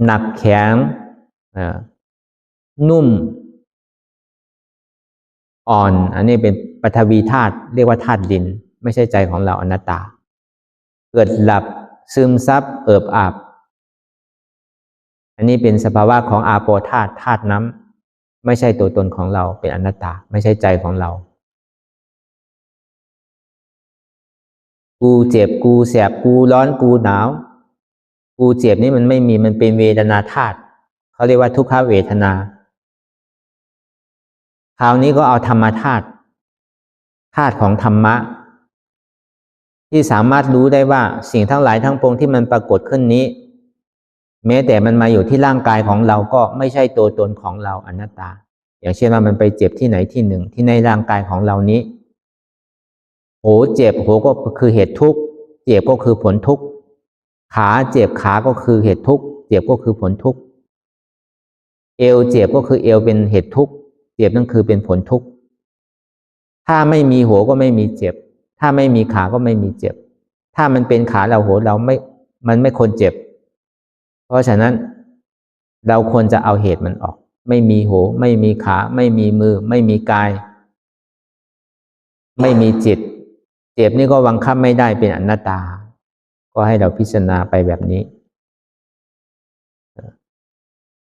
A: หนักแข็งนุ่มอ่อนอันนี้เป็นปฐวีธาตุเรียกว่าธาตุดินไม่ใช่ใจของเราอนัตตาเกิดหลับซึมซับเอิบอาบอันนี้เป็นสภาวะของอาโปธาตุธาตุน้ำไม่ใช่ตัวตนของเราเป็นอนัตตาไม่ใช่ใจของเรากูเจ็บกูแสบกูร้อนกูหนาวกูเจ็บนี่มันไม่มีมันเป็นเวทนาธาตุเขาเรียกว่าทุกขเวทนาคราวนี้ก็เอาธรรมธาตุธาตุของธรรมะที่สามารถรู้ได้ว่าสิ่งทั้งหลายทั้งปวงที่มันปรากฏขึ้นนี้แม้แต่มันมาอยู่ที่ร่างกายของเราก็ไม่ใช่ตัวตนของเราอนัตตาอย่างเช่นว่ามันไปเจ็บที่ไหนที่หนึ่งที่ในร่างกายของเรานี้โหเจ็บโหก็คือเหตุทุกข์เจ็บก็คือผลทุกข์ขาเจ็บขาก็คือเหตุทุกข์เจ็บก็คือผลทุกข์เอวเจ็บก็คือเอวเป็นเหตุทุกข์เจ็บนั่นคือเป็นผลทุกข์ถ้าไม่มีหัวก็ไม่มีเจ็บถ้าไม่มีขาก็ไม่มีเจ็บถ้ามันเป็นขาเราหัวเรามันไม่ควรเจ็บเพราะฉะนั้นเราควรจะเอาเหตุมันออกไม่มีหัวไม่มีขาไม่มีมือไม่มีกายไม่มีจิตเจ็บนี่ก็บังคับไม่ได้เป็นอนัตตาก็ให้เราพิจารณาไปแบบนี้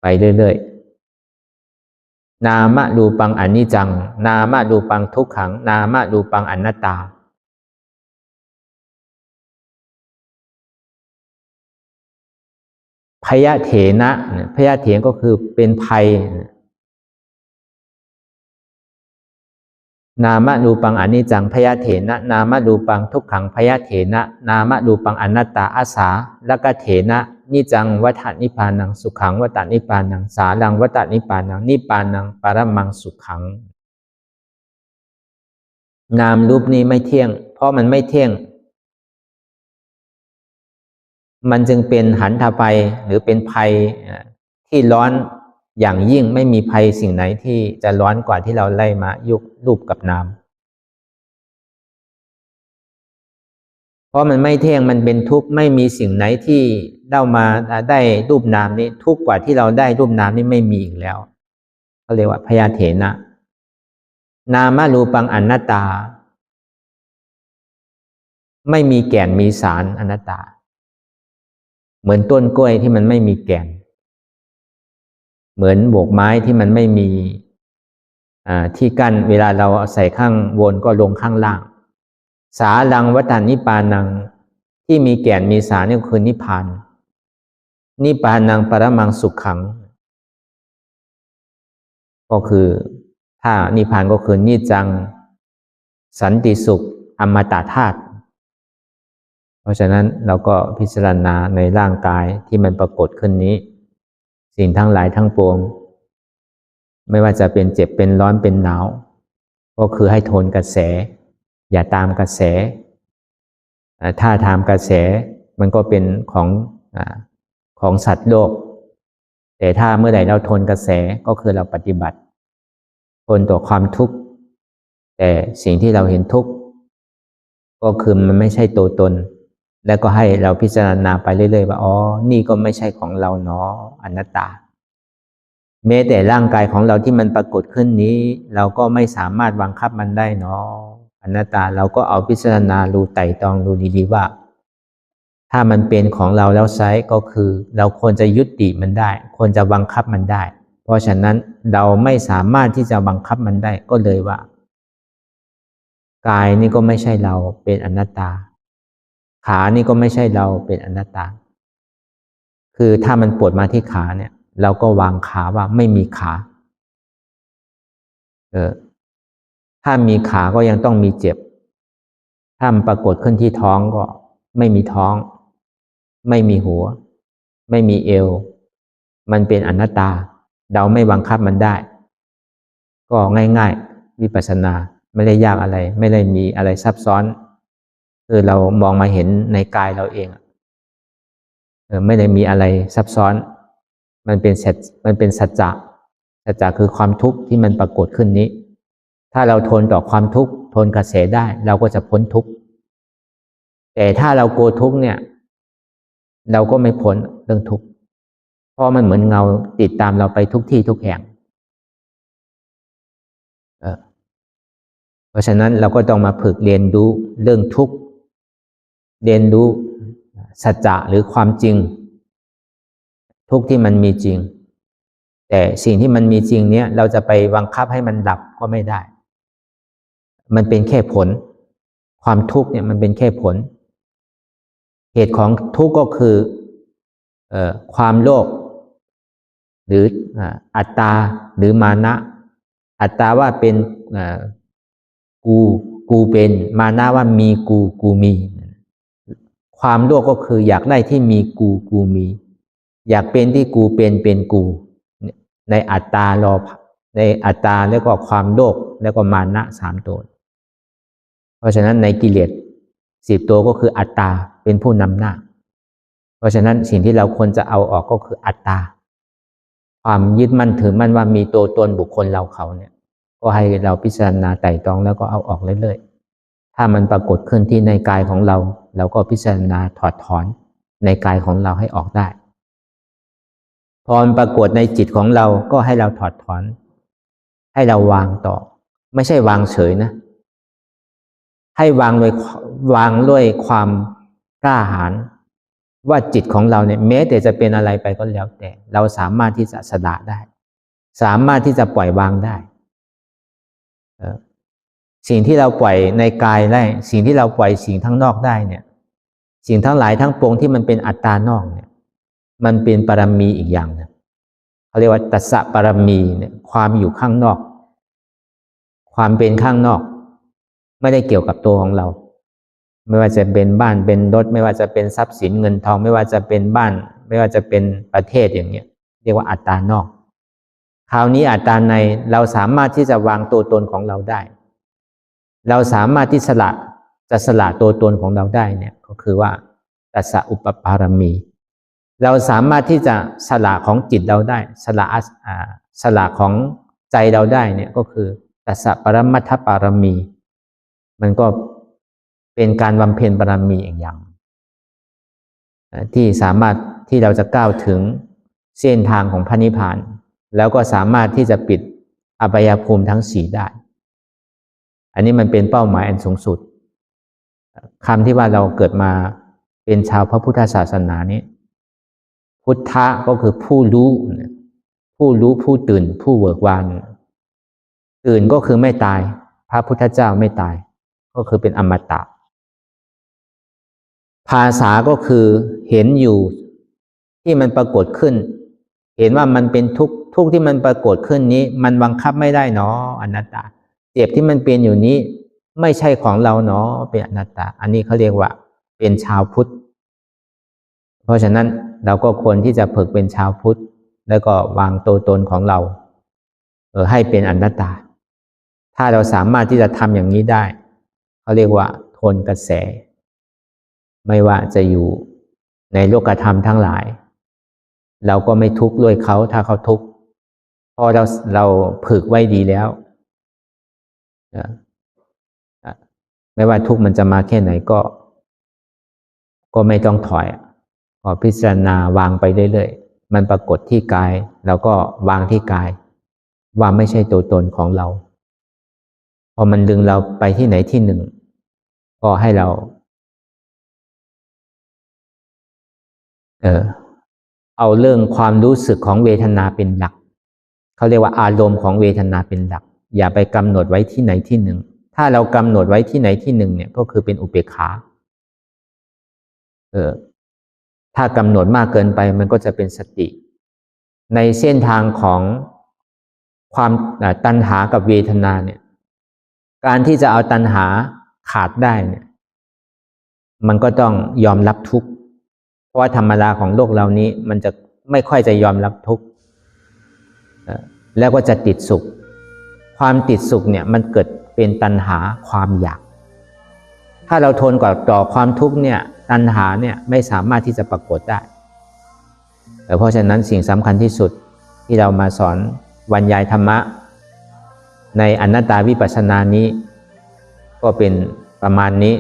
A: ไปเรื่อย นามรูปังอนิจจังนามรูปังทุกขังนามรูปังอนัตตาพยะเถนะพยะเถนก็คือเป็นภัยนามรูปังอนิจจังพยะเถนะนามรูปังทุกขังพยะเถนะนามรูปังอนัตตาอาสาละกะเถนะนิจังวัฏนิพพานังสุขังวัฏนิพพานังสารังวัฏนิพพานังนิพพานังปรมังสุขังนามรูปนี้ไม่เที่ยงเพราะมันไม่เที่ยงมันจึงเป็นหันทภัยหรือเป็นภัยที่ร้อนอย่างยิ่งไม่มีภัยสิ่งไหนที่จะร้อนกว่าที่เราไล่มายุกรูปกับนามเพราะมันไม่เที่ยงมันเป็นทุกข์ไม่มีสิ่งไหนที่เรามาได้รูปนามนี้ทุกข์กว่าที่เราได้รูปนามนี้ไม่มีอีกแล้วเขาเรียกว่าพยาเถนะนามรูปังอนัตตาไม่มีแก่นมีสารอนัตตาเหมือนต้นกล้วยที่มันไม่มีแก่นเหมือนโบกไม้ที่มันไม่มีที่กั้นเวลาเราใส่ข้างบนก็ลงข้างล่างสารังวัฏนิพพานังที่มีแก่นมีสารนี่คือนิพพานนิพพานังปรมังสุขขังก็คือถ้านิพพานก็คือนิจจังสันติสุขอมตะธาตุเพราะฉะนั้นเราก็พิจารณาในร่างกายที่มันปรากฏขึ้นนี้สิ่งทั้งหลายทั้งปวงไม่ว่าจะเป็นเจ็บเป็นร้อนเป็นหนาวก็คือให้ทนกระแสอย่าตามกระแสถ้าตามกระแสมันก็เป็นของสัตว์โลกแต่ถ้าเมื่อใดเราทนกระแสก็คือเราปฏิบัติทนต่อความทุกข์แต่สิ่งที่เราเห็นทุกข์ก็คือมันไม่ใช่ตัวตนแล้วก็ให้เราพิจารณาไปเรื่อยๆว่าอ๋อนี่ก็ไม่ใช่ของเราเนาะอนัตตาแม้แต่ร่างกายของเราที่มันปรากฏขึ้นนี้เราก็ไม่สามารถบังคับมันได้เนาะอนัตตาเราก็เอาพิจารณาดูไต่ตองดูดีๆว่าถ้ามันเป็นของเราแล้วไซส์ก็คือเราควรจะยุติมันได้ควรจะบังคับมันได้เพราะฉะนั้นเราไม่สามารถที่จะบังคับมันได้ก็เลยว่ากายนี่ก็ไม่ใช่เราเป็นอนัตตาขานี่ก็ไม่ใช่เราเป็นอนัตตาคือถ้ามันปวดมาที่ขาเนี่ยเราก็วางขาว่าไม่มีขาถ้ามีขาก็ยังต้องมีเจ็บถ้ามันปรากฏขึ้นที่ท้องก็ไม่มีท้องไม่มีหัวไม่มีเอวมันเป็นอนัตตาเราไม่บังคับมันได้ก็ง่ายๆวิปัสสนาไม่ได้ยากอะไรไม่ได้มีอะไรซับซ้อนคือเรามองมาเห็นในกายเราเองไม่ได้มีอะไรซับซ้อนมันเป็นสัจจะคือความทุกข์ที่มันปรากฏขึ้นนี้ถ้าเราทนต่อความทุกข์ทนกระแสได้เราก็จะพ้นทุกข์แต่ถ้าเรากลัวทุกข์เนี่ยเราก็ไม่พ้นเรื่องทุกข์เพราะมันเหมือนเงาติดตามเราไปทุกที่ทุกแห่งเพราะฉะนั้นเราก็ต้องมาฝึกเรียนรู้เรื่องทุกข์เรียนรู้สัจจะหรือความจริงทุกข์ที่มันมีจริงแต่สิ่งที่มันมีจริงเนี้ยเราจะไปบังคับให้มันดับก็ไม่ได้มันเป็นแค่ผลความทุกข์เนี่ยมันเป็นแค่ผลเหตุของทุกข์ก็คือความโลภหรืออัตตาหรือมานะอัตตาว่าเป็นกูเป็นมานะว่ามีกูมีความโลภก็คืออยากได้ที่มีกูมีอยากเป็นที่กูเป็นกูในอัตตาในอัตตาแล้วก็ความโลภแล้วก็มานะ3ตัวเพราะฉะนั้นในกิเลส10ตัวก็คืออัตตาเป็นผู้นำหน้าเพราะฉะนั้นสิ่งที่เราควรจะเอาออกก็คืออัตตาความยึดมั่นถือมั่นว่ามีตัวตนบุคคลเราเขาเนี่ยก็ให้เราพิจารณาไต่ตรองแล้วก็เอาออกเรื่อยๆถ้ามันปรากฏขึ้นที่ในกายของเราเราก็พิจารณาถอดถอนในกายของเราให้ออกได้พอมันปรากฏในจิตของเราก็ให้เราถอดถอนให้เราวางต่อไม่ใช่วางเฉยนะให้วางด้วยความกล้าหาญว่าจิตของเราเนี่ยแม้แต่จะเป็นอะไรไปก็แล้วแต่เราสามารถที่จะสละได้ สามารถที่จะปล่อยวางได้สิ่งที่เราปล่อยในกายได้สิ่งที่เราปล่อยสิ่งทั้งนอกได้เนี่ยสิ่งทั้งหลายทั้งปวงที่มันเป็นอัตตานอกเนี่ยมันเป็นปรมีอีกอย่างนึงเขาเรียกว่าตัสสะปรมีเนี่ยความอยู่ข้างนอกความเป็นข้างนอกไม่ได้เกี่ยวกับตัวของเราไม่ว่าจะเป็นบ้านเป็นรถไม่ว่าจะเป็นทรัพย์สินเงินทองไม่ว่าจะเป็นบ้านไม่ว่าจะเป็นประเทศอย่างเนี้ยเรียกว่าอัตตานอกคราวนี้อัตตาในเราสามารถที่จะวางตัวตนของเราได้เราสามารถที่สละตัวตนของเราได้เนี่ยก็คือว่าตัสสะอุปปารมีเราสามารถที่จะสละของจิตเราได้สละของใจเราได้เนี่ยก็คือตัสสะปรมัตถปารมีมันก็เป็นการบำเพ็ญบารมีอีกอย่างที่สามารถที่เราจะก้าวถึงเส้นทางของพระนิพพานแล้วก็สามารถที่จะปิดอบายภูมิทั้งสี่ได้อันนี้มันเป็นเป้าหมายอันสูงสุดคำที่ว่าเราเกิดมาเป็นชาวพระพุทธศาสนานี้พุทธะก็คือผู้รู้ผู้ตื่นผู้เบิกบานตื่นก็คือไม่ตายพระพุทธเจ้าไม่ตายก็คือเป็นอมตะภาษาก็คือเห็นอยู่ที่มันปรากฏขึ้นเห็นว่ามันเป็นทุกข์ที่มันปรากฏขึ้นนี้มันบังคับไม่ได้เนาะอนัตตาเจ็บที่มันเป็นอยู่นี้ไม่ใช่ของเราเนาะเป็นอนัตตาอันนี้เขาเรียกว่าเป็นชาวพุทธเพราะฉะนั้นเราก็ควรที่จะฝึกเป็นชาวพุทธแล้วก็วางตัวตนของเราให้เป็นอนัตตาถ้าเราสามารถที่จะทำอย่างนี้ได้เขาเรียกว่าทนกระแสไม่ว่าจะอยู่ในโลกธรรมทั้งหลายเราก็ไม่ทุกข์ด้วยเขาถ้าเขาทุกข์พอเราฝึกไว้ดีแล้วไม่ว่าทุกข์มันจะมาแค่ไหนก็ไม่ต้องถอยก็พิจารณาวางไปเรื่อยๆมันปรากฏที่กายเราก็วางที่กายว่าไม่ใช่ตัวตนของเราพอมันดึงเราไปที่ไหนที่หนึ่งก็ให้เราเอาเรื่องความรู้สึกของเวทนาเป็นหลักเขาเรียกว่าอารมณ์ของเวทนาเป็นหลักอย่าไปกำหนดไว้ที่ไหนที่หนึ่งถ้าเรากำหนดไว้ที่ไหนที่หนึ่งเนี่ยก็คือเป็นอุเบกขาถ้ากำหนดมากเกินไปมันก็จะเป็นสติในเส้นทางของความตัณหากับเวทนาเนี่ยการที่จะเอาตัณหาขาดได้เนี่ยมันก็ต้องยอมรับทุกข์เพราะว่าธรรมดาของโลกเรานี้มันจะไม่ค่อยจะยอมรับทุกข์แล้วก็จะติดสุขความติดสุขเนี่ยมันเกิดเป็นตัณหาความอยากถ้าเราทนต่อความทุกข์เนี่ยตัณหาเนี่ยไม่สามารถที่จะปรากฏได้เพราะฉะนั้นสิ่งสำคัญที่สุดที่เรามาสอนบรรยายธรรมะในอนัตตาวิปัสสนานี้ก็เป็นประมาณนี้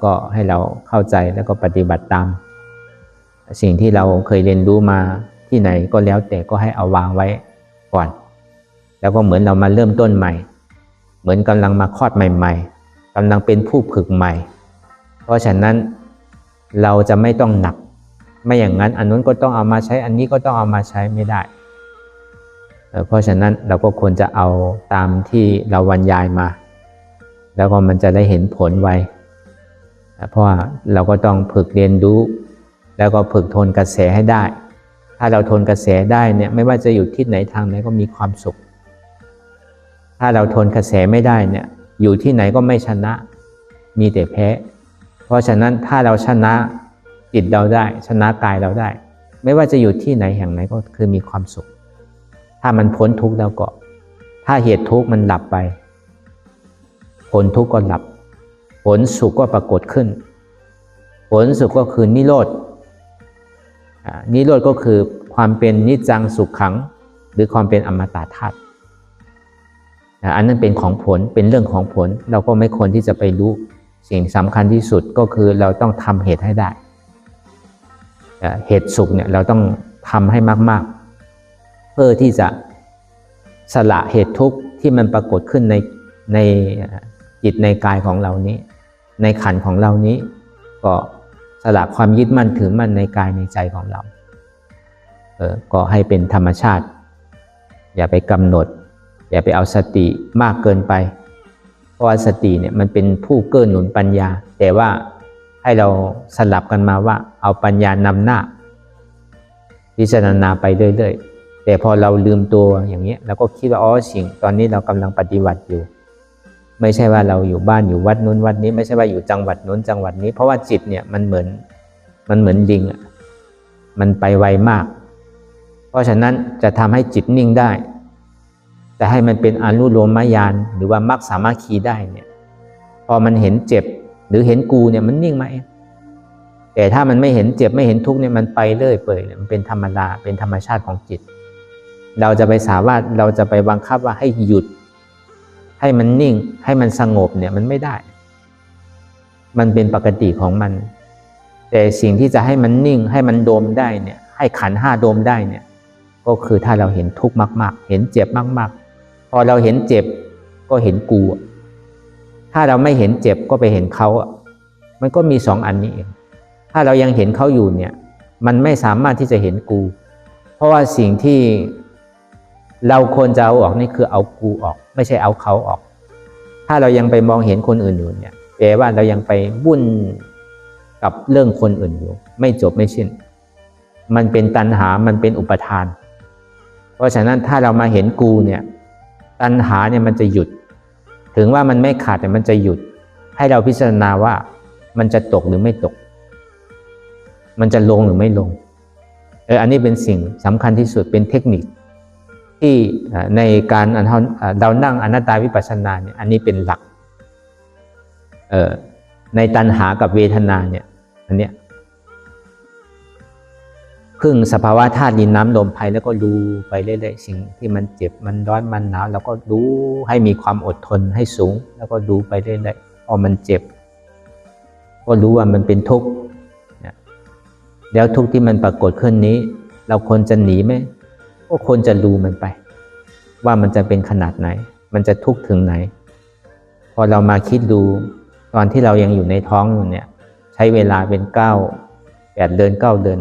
A: ก็ให้เราเข้าใจแล้วก็ปฏิบัติตามสิ่งที่เราเคยเรียนรู้มาที่ไหนก็แล้วแต่ก็ให้เอาวางไว้ก่อนแล้วก็เหมือนเรามาเริ่มต้นใหม่เหมือนกำลังมาคลอดใหม่ๆกำลังเป็นผู้ฝึกใหม่เพราะฉะนั้นเราจะไม่ต้องหนักไม่อย่างนั้นอันนู้นก็ต้องเอามาใช้อันนี้ก็ต้องเอามาใช้ไม่ได้เพราะฉะนั้นเราก็ควรจะเอาตามที่เราบรรยายมาแล้วก็มันจะได้เห็นผลไวเพราะว่าเราก็ต้องฝึกเรียนรู้แล้วก็ฝึกทนกระแสให้ได้ถ้าเราทนกระแสได้เนี่ยไม่ว่าจะอยู่ที่ไหนทางไหนก็มีความสุขถ้าเราทนกระแสไม่ได้เนี่ยอยู่ที่ไหนก็ไม่ชนะมีแต่แพ้เพราะฉะนั้นถ้าเราชนะจิตเราได้ชนะกายเราได้ไม่ว่าจะอยู่ที่ไหนแห่งไหนก็คือมีความสุขถ้ามันพ้นทุกข์แล้วก็ถ้าเหตุทุกข์มันดับไปผลทุกข์ก็ดับผลสุขก็ปรากฏขึ้นผลสุขก็คือนิโรธนิโรธก็คือความเป็นนิจจังสุขขังหรือความเป็นอมตะธาตุอันนั้นเป็นของผลเป็นเรื่องของผลเราก็ไม่ควรที่จะไปรู้สิ่งสำคัญที่สุดก็คือเราต้องทำเหตุให้ได้เหตุสุขเนี่ยเราต้องทำให้มากๆเพื่อที่จะสละเหตุทุกข์ที่มันปรากฏขึ้นในจิตในกายของเรานี้ในขันธ์ของเรานี้ก็สละความยึดมั่นถือมั่นในกายในใจของเราก็ให้เป็นธรรมชาติ อย่าไปกำหนดอย่าไปเอาสติมากเกินไปเพราะว่าสติเนี่ยมันเป็นผู้เกื้อหนุนปัญญาแต่ว่าให้เราสลับกันมาว่าเอาปัญญานำหน้าพิจารณาไปเรื่อยๆแต่พอเราลืมตัวอย่างนี้เราก็คิดว่าสิ่งตอนนี้เรากำลังปฏิบัติอยู่ไม่ใช่ว่าเราอยู่บ้านอยู่วัดนู้นวัดนี้ไม่ใช่ว่าอยู่จังหวัดนู้นจังหวัดนี้เพราะว่าจิตเนี่ยมันเหมือนลิงอ่ะมันไปไวมากเพราะฉะนั้นจะทำให้จิตนิ่งได้แต่ให้มันเป็นอนุโลมญาณหรือว่ามรรคสามัคคีได้เนี่ยพอมันเห็นเจ็บหรือเห็นกูเนี่ยมันนิ่งมาเองแต่ถ้ามันไม่เห็นเจ็บไม่เห็นทุกข์เนี่ยมันไปเรื่อยเปื่อยมันเป็นธรรมดาเป็นธรรมชาติของจิตเราจะไปสามารถเราจะไปบังคับว่าให้หยุดให้มันนิ่งให้มันสงบเนี่ยมันไม่ได้มันเป็นปกติของมันแต่สิ่งที่จะให้มันนิ่งให้มันโดมได้เนี่ยให้ขันธ์ห้าโดมได้เนี่ยก็คือถ้าเราเห็นทุกข์มากๆเห็นเจ็บมากๆพอเราเห็นเจ็บก็เห็นกูถ้าเราไม่เห็นเจ็บก็ไปเห็นเขามันก็มีสองอันนี้เองถ้าเรายังเห็นเขาอยู่เนี่ยมันไม่สามารถที่จะเห็นกูเพราะว่าสิ่งที่เราควรจะเอาออกนี่คือเอากูออกไม่ใช่เอาเขาออกถ้าเรายังไปมองเห็นคนอื่นอยู่เนี่ยแปลว่าเรายังไปวุ่นกับเรื่องคนอื่นอยู่ไม่จบไม่สิ้นมันเป็นตัณหามันเป็นอุปทานเพราะฉะนั้นถ้าเรามาเห็นกูเนี่ยตัณหาเนี่ยมันจะหยุดถึงว่ามันไม่ขาดแต่มันจะหยุดให้เราพิจารณาว่ามันจะตกหรือไม่ตกมันจะลงหรือไม่ลงอันนี้เป็นสิ่งสำคัญที่สุดเป็นเทคนิคที่ในการเรานั่งอนัตตาวิปัสสนาเนี่ยอันนี้เป็นหลักในตัณหากับเวทนาเนี่ยอันเนี้ยพึ่งสภาวะธาตุดินน้ำลมไฟแล้วก็ดูไปเรื่อยๆสิ่งที่มันเจ็บมันร้อนมันหนาวเราก็ดูให้มีความอดทนให้สูงแล้วก็ดูไปเรื่อยๆพอมันเจ็บก็รู้ว่ามันเป็นทุกข์แล้วทุกข์ที่มันปรากฏขึ้นนี้เราควรจะหนีไหมก็ควรจะรู้มันไปว่ามันจะเป็นขนาดไหนมันจะทุกข์ถึงไหนพอเรามาคิดดูตอนที่เรายังอยู่ในท้องอยู่เนี่ยใช้เวลาเป็น8 เดือน 9 เดือน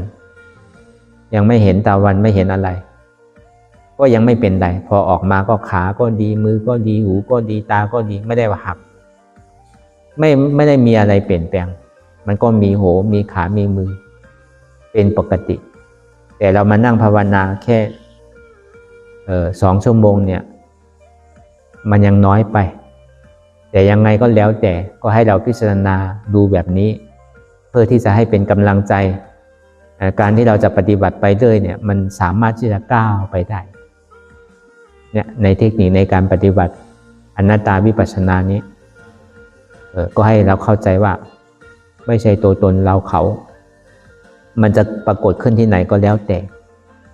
A: ยังไม่เห็นตะวันไม่เห็นอะไรก็ยังไม่เป็นไรพอออกมาก็ขาก็ดีมือก็ดีหูก็ดีตาก็ดีไม่ได้ว่าหักไม่ได้มีอะไรเปลี่ยนแปลงมันก็มีหูมีขามีมือเป็นปกติแต่เรามานั่งภาวนาแค่2 ชั่วโมงเนี่ยมันยังน้อยไปแต่ยังไงก็แล้วแต่ก็ให้เราพิจารณาดูแบบนี้เพื่อที่จะให้เป็นกำลังใจการที่เราจะปฏิบัติไปเรื่อยเนี่ยมันสามารถที่จะก้าวไปได้เนี่ยในเทคนิคในการปฏิบัติอนัตตาวิปัสสนานี้ก็ให้เราเข้าใจว่าไม่ใช่ตัวตนเราเขามันจะปรากฏขึ้นที่ไหนก็แล้วแต่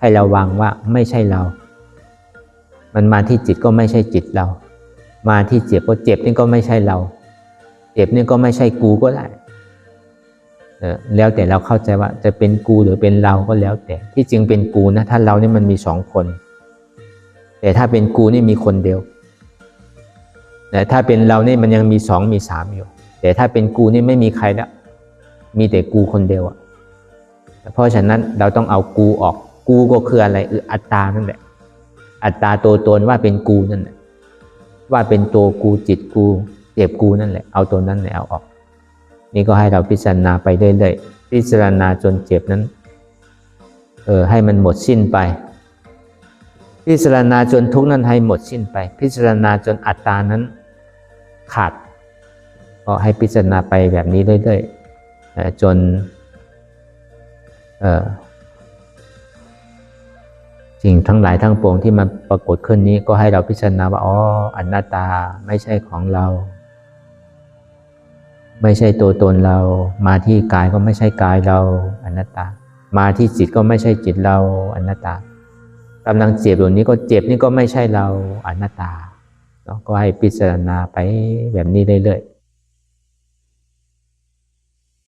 A: ให้เราวางว่าไม่ใช่เรามันมาที่จิตก็ไม่ใช่จิตเรามาที่เจ็บก็เจ็บนี่ก็ไม่ใช่เราเจ็บนี่ก็ไม่ใช่กูก็ได้แล้วแต่เราเข้าใจว่าจะเป็นกูหรือเป็นเราก็แล้วแต่ที่จริงเป็นกูนะถ้าเรานี่มันมี2 คนแต่ถ้าเป็นกูนี่มีคนเดียวแต่ถ้าเป็นเรานี่มันยังมี2 มี 3อยู่แต่ถ้าเป็นกูนี่ไม่มีใครแล้วมีแต่กูคนเดียวเพราะฉะนั้นเราต้องเอากูออกกูก็คืออะไรอัตตานั่นแหละอัตตาตัวตนว่าเป็นกูนั่นแหละว่าเป็นตัวกูจิตกูเจ็บกูนั่นแหละเอาตัวนั้นแหละเอาออกนี่ก็ให้เราพิจารณาไปเรื่อยๆพิจารณาจนเจ็บนั้นให้มันหมดสิ้นไปพิจารณาจนทุกข์นั้นให้หมดสิ้นไปพิจารณาจนอัตตานั้นขาดก็ให้พิจารณาไปแบบนี้เรื่อยๆจนสิ่งทั้งหลายทั้งปวงที่มันปรากฏขึ้นนี้ก็ให้เราพิจารณาว่าอนัตตาไม่ใช่ของเราไม่ใช่ตัวตนเรามาที่กายก็ไม่ใช่กายเราอนัตตามาที่จิตก็ไม่ใช่จิตเราอนัตตากำลังเจ็บอยู่นี้ก็เจ็บนี่ก็ไม่ใช่เราอนัตตาก็ให้พิจารณาไปแบบนี้เรื่อยๆ